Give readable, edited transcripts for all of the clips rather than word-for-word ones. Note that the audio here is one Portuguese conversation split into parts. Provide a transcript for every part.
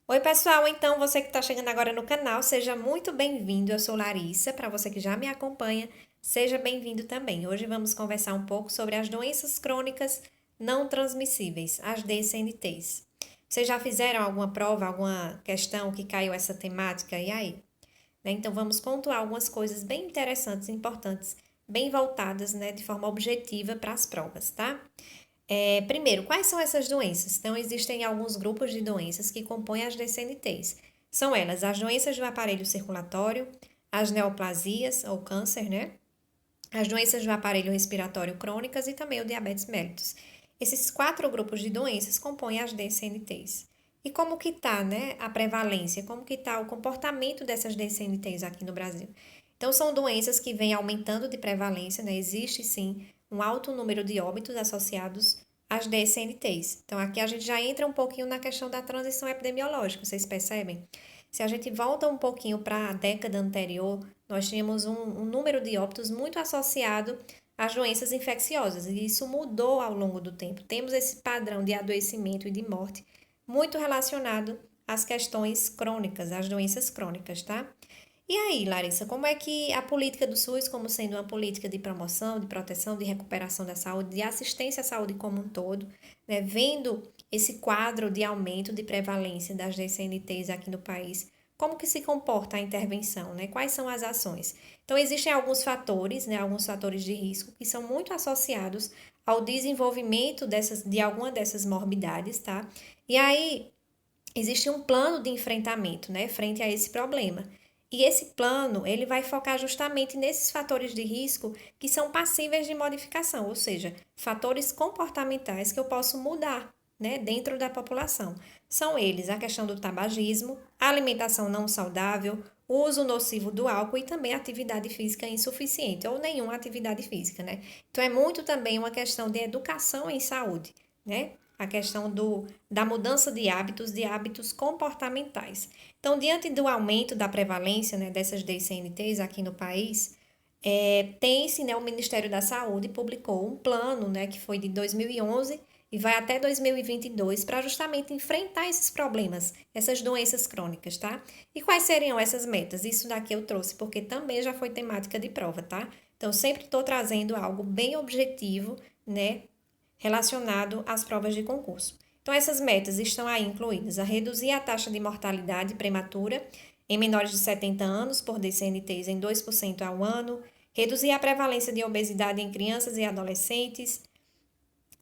Oi, pessoal! Então, você que está chegando agora no canal, seja muito bem-vindo. Eu sou Larissa. Para você que já me acompanha, seja bem-vindo também. Hoje vamos conversar um pouco sobre as doenças crônicas não transmissíveis, as DCNTs. Vocês já fizeram alguma prova, alguma questão que caiu essa temática? E aí? Então, vamos pontuar algumas coisas bem interessantes, importantes, bem voltadas, de forma objetiva para as provas, tá? Primeiro, quais são essas doenças? Então, existem alguns grupos de doenças que compõem as DCNTs. São elas as doenças do aparelho circulatório, as neoplasias ou câncer, né? As doenças do aparelho respiratório crônicas e também o diabetes mellitus. Esses quatro grupos de doenças compõem as DCNTs. E como que tá, né, a prevalência? Como que tá o comportamento dessas DCNTs aqui no Brasil? Então, são doenças que vêm aumentando de prevalência, né? Existe sim um alto número de óbitos associados às DCNTs. Então, aqui a gente já entra um pouquinho na questão da transição epidemiológica, vocês percebem? Se a gente volta um pouquinho para a década anterior, nós tínhamos um número de óbitos muito associado às doenças infecciosas, e isso mudou ao longo do tempo. Temos esse padrão de adoecimento e de morte muito relacionado às questões crônicas, às doenças crônicas, tá? E aí, Larissa, como é que a política do SUS, como sendo uma política de promoção, de proteção, de recuperação da saúde, de assistência à saúde como um todo, né, vendo esse quadro de aumento de prevalência das DCNTs aqui no país, como que se comporta a intervenção, né? Quais são as ações? Então, existem alguns fatores, né, alguns fatores de risco que são muito associados ao desenvolvimento de alguma dessas morbidades, tá? E aí, existe um plano de enfrentamento, né, frente a esse problema. E esse plano, ele vai focar justamente nesses fatores de risco que são passíveis de modificação, ou seja, fatores comportamentais que eu posso mudar, né, dentro da população. São eles a questão do tabagismo, a alimentação não saudável, o uso nocivo do álcool e também a atividade física insuficiente ou nenhuma atividade física, né? Então é muito também uma questão de educação em saúde, né? A questão da mudança de hábitos comportamentais. Então, diante do aumento da prevalência, né, dessas DCNTs aqui no país, tem-se, né, o Ministério da Saúde publicou um plano, né, que foi de 2011 e vai até 2022 para justamente enfrentar esses problemas, essas doenças crônicas, tá? E quais seriam essas metas? Isso daqui eu trouxe porque também já foi temática de prova, tá? Então, sempre estou trazendo algo bem objetivo, né, relacionado às provas de concurso. Então, essas metas estão aí incluídas a reduzir a taxa de mortalidade prematura em menores de 70 anos por DCNTs em 2% ao ano, reduzir a prevalência de obesidade em crianças e adolescentes,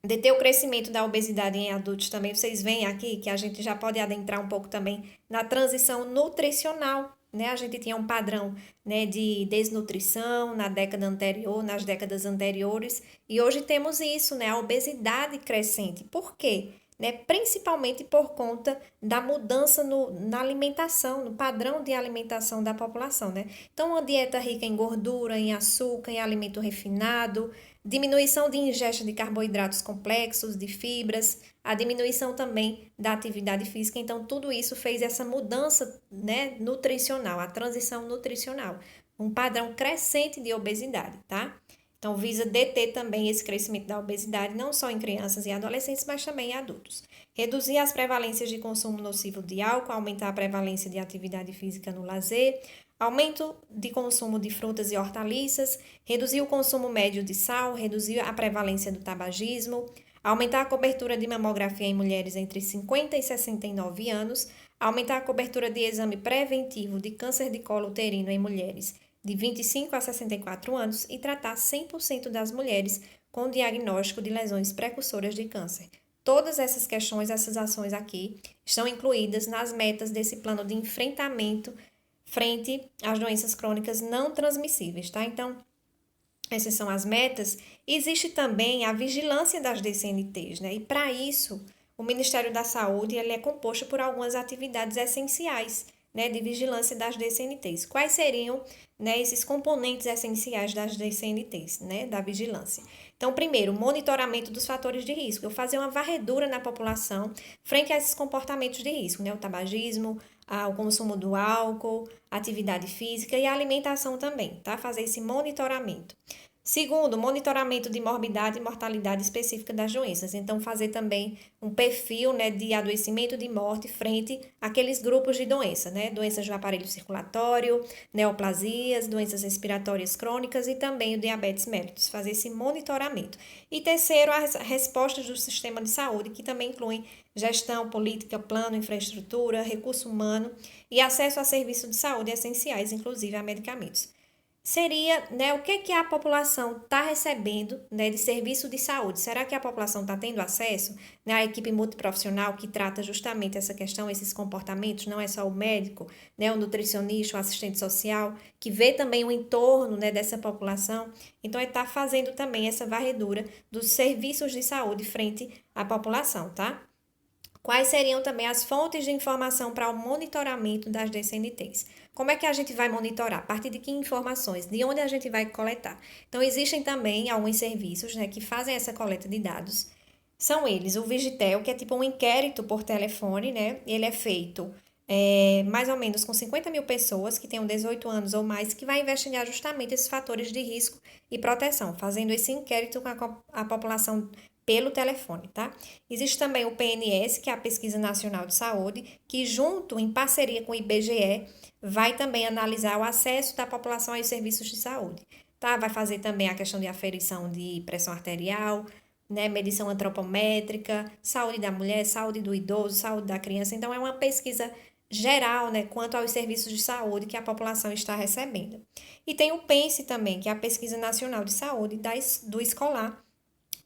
deter o crescimento da obesidade em adultos também. Vocês veem aqui que a gente já pode adentrar um pouco também na transição nutricional, né? A gente tinha um padrão, né, de desnutrição na década anterior, nas décadas anteriores, e hoje temos isso, né, a obesidade crescente. Por quê? Né, principalmente por conta da mudança na alimentação, no padrão de alimentação da população, né? Então, uma dieta rica em gordura, em açúcar, em alimento refinado, diminuição de ingesta de carboidratos complexos, de fibras, a diminuição também da atividade física. Então, tudo isso fez essa mudança, né, nutricional, a transição nutricional, um padrão crescente de obesidade, tá? Então, visa deter também esse crescimento da obesidade, não só em crianças e adolescentes, mas também em adultos. Reduzir as prevalências de consumo nocivo de álcool, aumentar a prevalência de atividade física no lazer, aumento de consumo de frutas e hortaliças, reduzir o consumo médio de sal, reduzir a prevalência do tabagismo, aumentar a cobertura de mamografia em mulheres entre 50 e 69 anos, aumentar a cobertura de exame preventivo de câncer de colo uterino em mulheres de 25 a 64 anos e tratar 100% das mulheres com diagnóstico de lesões precursoras de câncer. Todas essas questões, essas ações aqui, estão incluídas nas metas desse plano de enfrentamento frente às doenças crônicas não transmissíveis, tá? Então, essas são as metas. Existe também a vigilância das DCNTs, né? E para isso, o Ministério da Saúde ele é composto por algumas atividades essenciais, né, de vigilância das DCNTs. Quais seriam, né, esses componentes essenciais das DCNTs, né, da vigilância? Então, primeiro, monitoramento dos fatores de risco. Eu fazer uma varredura na população frente a esses comportamentos de risco, né, o tabagismo, o consumo do álcool, atividade física e a alimentação também, tá? Fazer esse monitoramento. Segundo, monitoramento de morbidade e mortalidade específica das doenças. Então, fazer também um perfil, né, de adoecimento, de morte frente àqueles grupos de doença, né? Doenças do aparelho circulatório, neoplasias, doenças respiratórias crônicas e também o diabetes mellitus. Fazer esse monitoramento. E terceiro, as respostas do sistema de saúde, que também incluem gestão, política, plano, infraestrutura, recurso humano e acesso a serviços de saúde essenciais, inclusive a medicamentos. Seria, né, o que a população está recebendo, né, de serviço de saúde? Será que a população está tendo acesso, né, à equipe multiprofissional que trata justamente essa questão, esses comportamentos? Não é só o médico, né, o nutricionista, o assistente social, que vê também o entorno, né, dessa população. Então, ele está fazendo também essa varredura dos serviços de saúde frente à população, tá? Quais seriam também as fontes de informação para o monitoramento das DCNTs? Como é que a gente vai monitorar? A partir de que informações? De onde a gente vai coletar? Então, existem também alguns serviços, né, que fazem essa coleta de dados. São eles o Vigitel, que é tipo um inquérito por telefone, né? Ele é feito mais ou menos com 50 mil pessoas que tenham 18 anos ou mais, que vai investigar justamente esses fatores de risco e proteção, fazendo esse inquérito com a população pelo telefone, tá? Existe também o PNS, que é a Pesquisa Nacional de Saúde, que junto, em parceria com o IBGE, vai também analisar o acesso da população aos serviços de saúde, tá? Vai fazer também a questão de aferição de pressão arterial, né, medição antropométrica, saúde da mulher, saúde do idoso, saúde da criança. Então, é uma pesquisa geral, né, quanto aos serviços de saúde que a população está recebendo. E tem o PENSE também, que é a Pesquisa Nacional de Saúde do Escolar.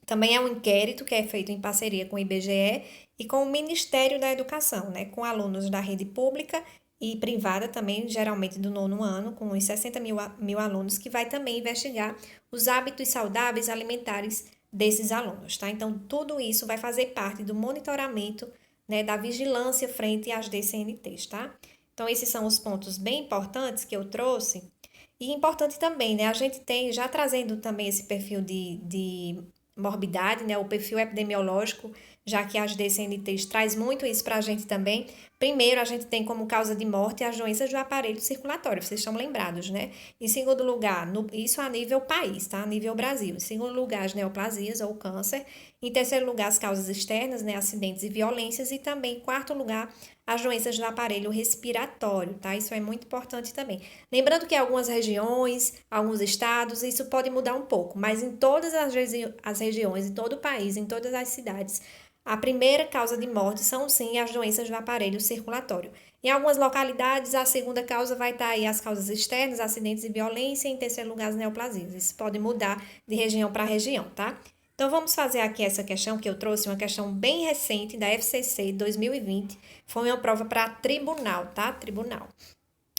Também é um inquérito que é feito em parceria com o IBGE e com o Ministério da Educação, né, com alunos da rede pública e privada também, geralmente do nono ano, com uns 60 mil alunos, que vai também investigar os hábitos saudáveis alimentares desses alunos, tá? Então, tudo isso vai fazer parte do monitoramento, né, da vigilância frente às DCNTs, tá? Então, esses são os pontos bem importantes que eu trouxe. E importante também, né, a gente tem, já trazendo também esse perfil de morbidade, né, o perfil epidemiológico, já que as DCNTs traz muito isso para a gente também. Primeiro, a gente tem como causa de morte as doenças do aparelho circulatório, vocês estão lembrados, né? Em segundo lugar, isso a nível país, tá? A nível Brasil. Em segundo lugar, as neoplasias ou câncer. Em terceiro lugar, as causas externas, né? Acidentes e violências. E também, em quarto lugar, as doenças do aparelho respiratório, tá? Isso é muito importante também. Lembrando que em algumas regiões, alguns estados, isso pode mudar um pouco, mas em todas as regiões, em todo o país, em todas as cidades, a primeira causa de morte são sim as doenças do aparelho circulatório. Em algumas localidades, a segunda causa vai estar aí as causas externas, acidentes e violência, e em terceiro lugar as neoplasias. Isso pode mudar de região para região, tá? Então vamos fazer aqui essa questão que eu trouxe, uma questão bem recente da FCC 2020. Foi uma prova para tribunal, tá? Tribunal.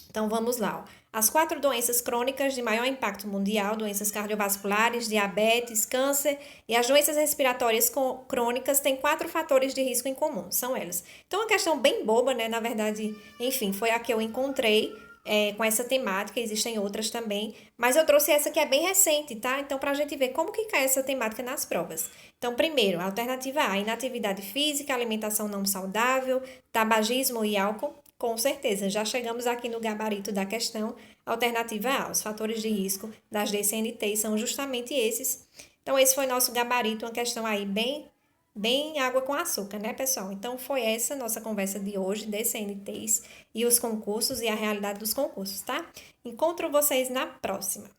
Então vamos lá. As 4 doenças crônicas de maior impacto mundial, doenças cardiovasculares, diabetes, câncer e as doenças respiratórias crônicas têm 4 fatores de risco em comum, são elas. Então, uma questão bem boba, né? Na verdade, enfim, foi a que eu encontrei com essa temática, existem outras também, mas eu trouxe essa que é bem recente, tá? Então, para a gente ver como que cai essa temática nas provas. Então, primeiro, alternativa A, inatividade física, alimentação não saudável, tabagismo e álcool. Com certeza, já chegamos aqui no gabarito da questão. Alternativa A, os fatores de risco das DCNTs são justamente esses. Então, esse foi nosso gabarito, uma questão aí bem água com açúcar, né, pessoal? Então, foi essa nossa conversa de hoje, DCNTs e os concursos e a realidade dos concursos, tá? Encontro vocês na próxima.